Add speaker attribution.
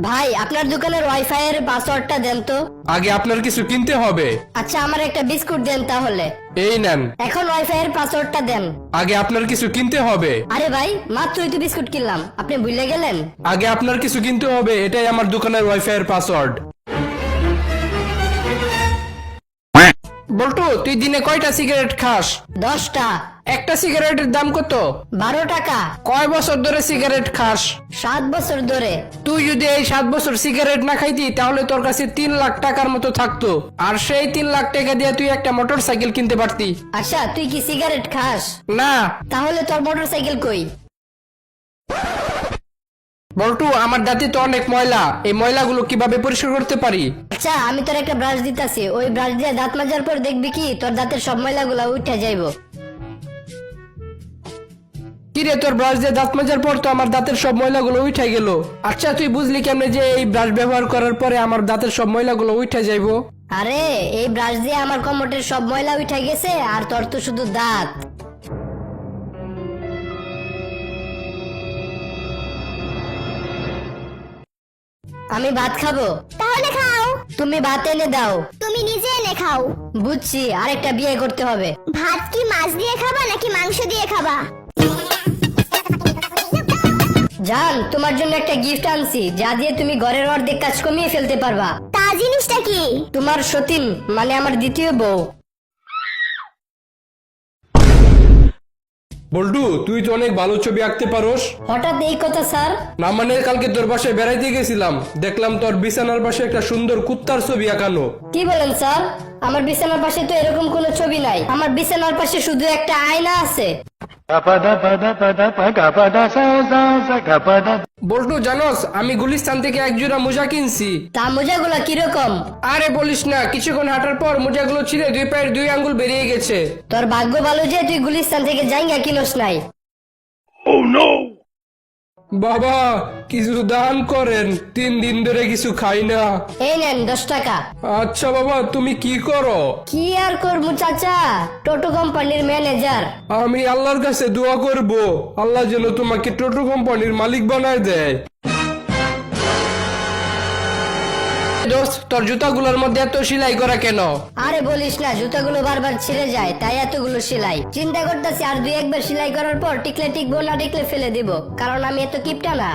Speaker 1: ভাই আপনার দোকানের ওয়াইফাই এর পাসওয়ার্ডটা দেন তো।
Speaker 2: আগে আপনার কিছু কিনতে হবে।
Speaker 1: আচ্ছা আমার একটা বিস্কুট দেন তাহলে।
Speaker 2: এই নেন।
Speaker 1: এখন ওয়াইফাই এর পাসওয়ার্ডটা দেন।
Speaker 2: আগে আপনার কিছু কিনতে হবে।
Speaker 1: আরে ভাই মাত্রই তো বিস্কুট কিনলাম, আপনি ভুলে গেলেন।
Speaker 2: আগে আপনার কিছু কিনতে হবে, এটাই আমার দোকানের ওয়াইফাই এর পাসওয়ার্ড। বল্টু, তুই দিনে কয়টা সিগারেট খাস?
Speaker 1: 10টা।
Speaker 2: একটা সিগারেটের দাম কত?
Speaker 1: 12 টাকা।
Speaker 2: কয় বছর ধরে সিগারেট খাস?
Speaker 1: 7 বছর ধরে।
Speaker 2: তুই যদি এই 7 বছর সিগারেট না খাইতি তাহলে তোর কাছে 3 লাখ টাকার মতো থাকতো, আর সেই 3 লাখ টাকা দিয়ে তুই একটা মোটর সাইকেল কিনতে পারতি।
Speaker 1: আচ্ছা তুই কি সিগারেট খাস?
Speaker 2: না।
Speaker 1: তাহলে তোর মোটরসাইকেল কই?
Speaker 2: বল্টু, আমার দাঁতে তো অনেক ময়লা, এই ময়লাগুলো কিভাবে পরিষ্কার করতে পারি?
Speaker 1: আচ্ছা আমি তোর একটা ব্রাশ দিতাছি, ওই ব্রাশ দিয়ে দাঁত মাজার পর দেখবি কি তোর দাঁতের সব ময়লাগুলো উঠে যাইবো।
Speaker 2: কিরে, তোর ব্রাশ দিয়ে দাঁত মাজার পর তো আমার দাঁতের সব ময়লাগুলো উঠে গেল। আচ্ছা তুই বুঝলি কেমনে যে এই ব্রাশ ব্যবহার করার পরে আমার দাঁতের সব ময়লাগুলো উঠে যাইবো?
Speaker 1: আরে এই ব্রাশ দিয়ে আমার কমোটের সব ময়লা উঠে গেছে, আর তোর তো শুধু দাঁত। আমি ভাত খাবো।
Speaker 3: তাহলে খাও।
Speaker 1: তুমি ভাত এনে দাও।
Speaker 3: তুমি নিজে এনে খাও।
Speaker 1: বুঝছি, আরেকটা বিয়ে করতে হবে।
Speaker 3: ভাত কি মাছ দিয়ে খাবা নাকি মাংস দিয়ে খাবা?
Speaker 1: জান, তোমার জন্য একটা গিফট আনছি, যা দিয়ে তুমি ঘরের অর্ধেক কাজ কমিয়ে ফেলতে পারবা।
Speaker 3: তা জিনিসটা কি?
Speaker 1: তোমার সতীন, মানে আমার দ্বিতীয় বউ।
Speaker 2: বল্টু, তুই তো অনেক ভালো ছবি আঁকতে পারোস।
Speaker 1: হঠাৎ এই কথা স্যার?
Speaker 2: না মানে কালকে তোর বাসায় বেড়াইতে গেছিলাম, দেখলাম তোর বিছানার পাশে একটা সুন্দর কুত্তার ছবি আঁকানো।
Speaker 1: কি বলেন স্যার? আমার বিছানার পাশে তো এরকম কোনো ছবি নাই, আমার বিছানার পাশে শুধু একটা আয়না আছে।
Speaker 2: বল্টু জানোস, আমি গুলিস্তান থেকে এক জোড়া মোজা কিনছি।
Speaker 1: তা মোজাগুলা কিরকম?
Speaker 2: আরে বলিস না, কিছুক্ষণ হাঁটার পর মোজাগুলো ছিঁড়ে 2 পায়ের 2 আঙ্গুল বেরিয়ে গেছে।
Speaker 1: তোর ভাগ্য ভালো যে তুই গুলিস্তান থেকে জাইঙ্গা কিনোস নাই।
Speaker 2: বাবা, কিছু দান করেন, 3 দিন ধরে কিছু খাই না।
Speaker 1: এই নেন 10 টাকা।
Speaker 2: আচ্ছা বাবা, তুমি কি করো?
Speaker 1: কি আর করবো চাচা, টোটো কোম্পানির ম্যানেজার।
Speaker 2: আমি আল্লাহর কাছে দোয়া করব, আল্লাহ যেন তোমাকে টোটো কোম্পানির মালিক বানায় দেয়। দোস্ত, তোর জুতাগুলোর মধ্যে এত সেলাই করা কেন?
Speaker 1: আরে বলিস না, জুতাগুলো বারবার ছিঁড়ে যায়, তাই এতগুলো সেলাই। চিন্তা করতেছি আর 2-1 বার সেলাই করার পর টিকলে টিকবো, না টিকলে ফেলে দিব, কারণ আমি এত কিপটা না।